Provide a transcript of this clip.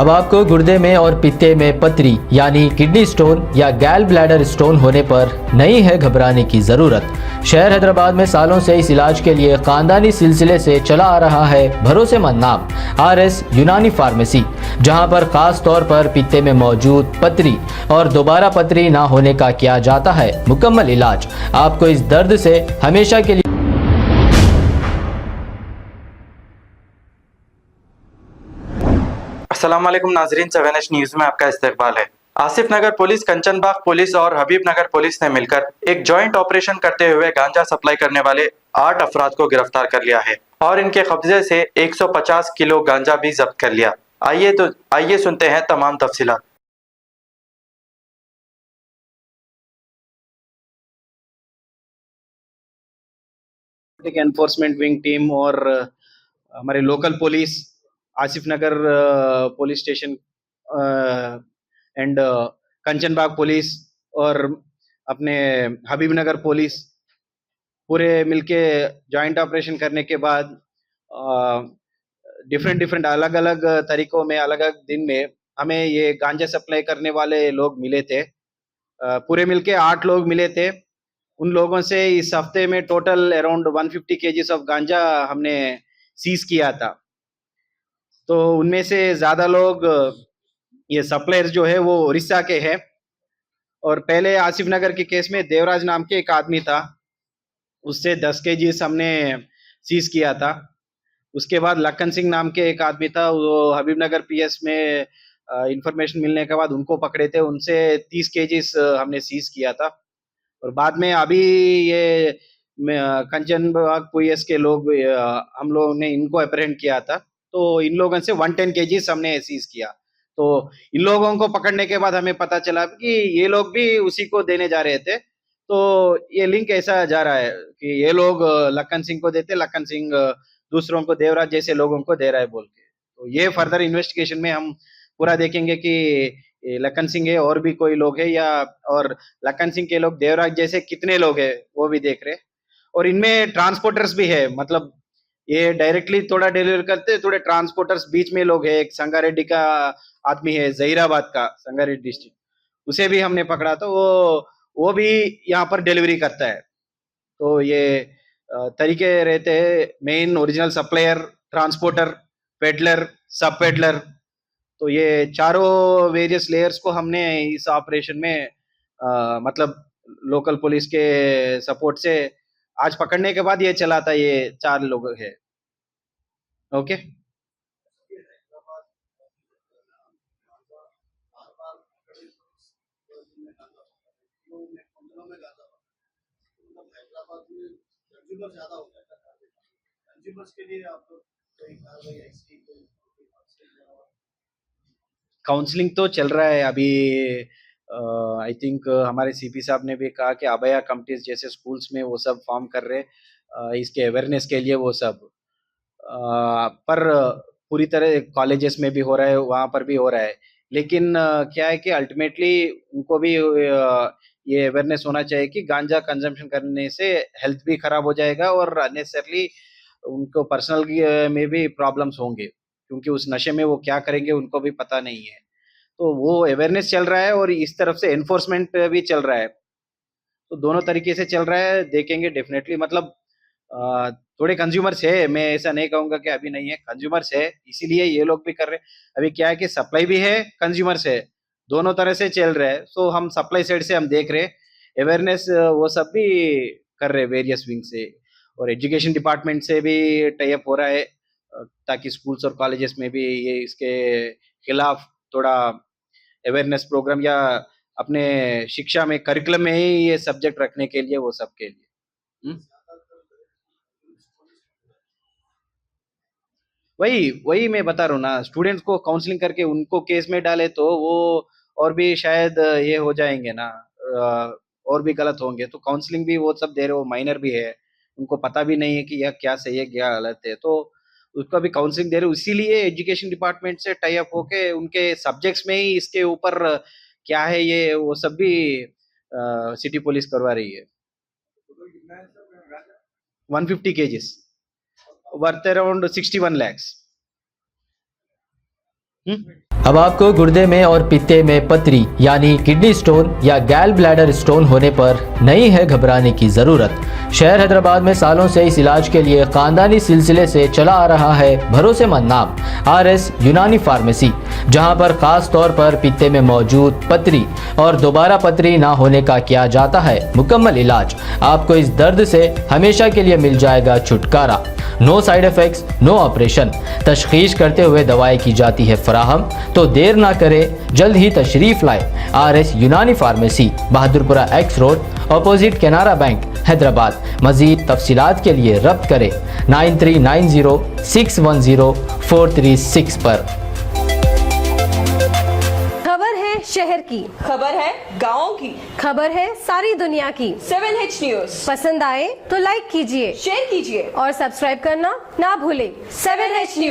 अब आपको गुर्दे में और पित्ते में पथरी यानी किडनी स्टोन या गैल ब्लैडर स्टोन होने पर नहीं है घबराने की ज़रूरत। शहर हैदराबाद में सालों से इस इलाज के लिए खानदानी सिलसिले से चला आ रहा है भरोसेमंद नाम RS यूनानी फार्मेसी, जहां पर खास तौर पर पित्ते में मौजूद पथरी और दोबारा पथरी ना होने का किया जाता है मुकम्मल इलाज। आपको इस दर्द से हमेशा के लिए अस्सलाम वालेकुम नाजरीन, 7H न्यूज़ में आपका इस्तकबाल है। आसिफ नगर पुलिस, कंचनबाग पुलिस और हबीब नगर पुलिस ने मिलकर एक जॉइंट ऑपरेशन करते हुए गांजा सप्लाई करने वाले 8 अफराद को गिरफ्तार कर लिया है और इनके कब्जे से 150 किलो गांजा भी जब्त कर लिया। आइए सुनते हैं तमाम तफसीलात। एनफोर्समेंट विंग टीम और हमारे local police, Asif Nagar police station and Kanchanbagh police और अपने हबीब नगर पुलिस पूरे मिलके जॉइंट ऑपरेशन करने के बाद डिफरेंट अलग अलग तरीकों में अलग अलग दिन में हमें ये गांजा सप्लाई करने वाले लोग मिले थे। पूरे मिलके 8 लोग मिले थे। उन लोगों से इस हफ्ते में टोटल अराउंड 150 केजीज ऑफ गांजा हमने सीज किया था। तो उनमें से ज़्यादा लोग ये सप्लायर्स जो है वो उड़ीसा के हैं। और पहले आसिफ नगर के केस में देवराज नाम के एक आदमी था, उससे 10 केजीज हमने सीज किया था। उसके बाद लखन सिंह नाम के एक आदमी था, वो हबीब नगर PS में इंफॉर्मेशन मिलने के बाद उनको पकड़े थे, उनसे 30 केजीज हमने सीज किया था। और बाद में अभी ये कंचनबाग पुलिस के लोग हम लोगों ने इनको अप्रहेंड किया था, तो इन लोगों से 110 केजीज हमने सीज किया। तो इन लोगों को पकड़ने के बाद हमें पता चला कि ये लोग भी उसी को देने जा रहे थे। तो ये लिंक ऐसा जा रहा है कि ये लोग लखन सिंह को देते, लखन सिंह दूसरों को, देवराज जैसे लोगों को दे रहा है बोल के। तो ये फर्दर इन्वेस्टिगेशन में हम पूरा देखेंगे कि ये लखन सिंह है और भी कोई लोग है या, और लखन सिंह के लोग देवराज जैसे कितने लोग हैं वो भी देख रहे। और इनमें ट्रांसपोर्टर्स भी है, मतलब ये डायरेक्टली थोड़ा डिलीवर करते, थोड़े ट्रांसपोर्टर्स बीच में लोग है। एक संगारेड्डी का आदमी है, जहीराबाद का, संगारेड्डी डिस्ट्रिक्ट, उसे भी हमने पकड़ा। तो वो भी यहाँ पर डिलीवरी करता है। तो ये तरीके रहते हैं, main original supplier, transporter, peddler, सब पेडलर। तो ये चारों वेरियस लेयर्स को हमने इस ऑपरेशन में मतलब लोकल पुलिस के सपोर्ट से आज पकड़ने के बाद ये चला था। ये 4 लोग है। ओके। काउंसलिंग तो चल रहा है अभी। आई थिंक हमारे CP साहब ने भी कहा कि अभया कमिटीज जैसे स्कूल्स में वो सब फॉर्म कर रहे इसके अवेयरनेस के लिए, वो सब पर पूरी तरह कॉलेजेस में भी हो रहा है, वहाँ पर भी हो रहा है। लेकिन क्या है कि अल्टीमेटली उनको भी ये अवेयरनेस होना चाहिए कि गांजा कंजम्पशन करने से हेल्थ भी खराब हो जाएगा और अननेसेसरली उनको पर्सनल में भी प्रॉब्लम्स होंगे, क्योंकि उस नशे में वो क्या करेंगे उनको भी पता नहीं है। तो वो अवेयरनेस चल रहा है और इस तरफ से एनफोर्समेंट भी चल रहा है। तो दोनों तरीके से चल रहा है, देखेंगे डेफिनेटली। मतलब थोड़े कंज्यूमर्स है, मैं ऐसा नहीं कहूंगा कि अभी नहीं है, कंज्यूमर्स है, इसीलिए ये लोग भी कर रहे हैं। अभी क्या है कि सप्लाई भी है, कंज्यूमर्स है, दोनों तरह से चल रहा है। सो हम सप्लाई साइड से हम देख रहे हैं, अवेयरनेस वो सब भी कर रहे हैं वेरियस विंग से। और एजुकेशन डिपार्टमेंट से भी टाई अप हो रहा है, ताकि स्कूल्स और कॉलेजेस में भी ये इसके खिलाफ थोड़ा अवेयरनेस प्रोग्राम या अपने शिक्षा में, करिकुलम में ही ये सब्जेक्ट रखने के लिए, वो सब के लिए। वही मैं बता रहा हूँ ना, स्टूडेंट्स को काउंसलिंग करके उनको केस में डाले तो वो और भी शायद ये हो जाएंगे ना, और भी गलत होंगे। तो काउंसलिंग भी वो सब दे रहे हो, माइनर भी है, उनको पता भी नहीं है कि यह क्या सही है क्या गलत है, तो उसका भी काउंसलिंग दे रहे हो। इसीलिए एजुकेशन डिपार्टमेंट से टाई अप होके उनके सब्जेक्ट्स में ही इसके ऊपर क्या है ये वो सब भी सिटी पुलिस करवा रही है। 150 केजीज वर्थ अराउंड 61 lakhs। अब आपको गुर्दे में और पित्ते में पथरी यानी किडनी स्टोन या गैल ब्लैडर स्टोन होने पर नहीं है घबराने की ज़रूरत। शहर हैदराबाद में सालों से इस इलाज के लिए खानदानी सिलसिले से चला आ रहा है भरोसेमंद नाम RS यूनानी फार्मेसी, जहां पर खास तौर पर पित्ते में मौजूद पथरी और दोबारा पथरी ना होने का किया जाता है मुकम्मल इलाज। आपको इस दर्द से हमेशा के लिए मिल जाएगा छुटकारा। No side effects, no operation. तशखीस करते हुए दवाएं की जाती है फराहम। तो देर ना करें, जल्द ही तशरीफ लाए RS Unani pharmacy, Bahadurpura X road, opposite Canara bank, Hyderabad. मजीद तफसीलात के लिए रब्त करें 9390610436 पर। खबर है शहर की, खबर है गाँव की, खबर है सारी दुनिया की। 7H न्यूज पसंद आए तो लाइक कीजिए, शेयर कीजिए और सब्सक्राइब करना ना भूलें। 7H news.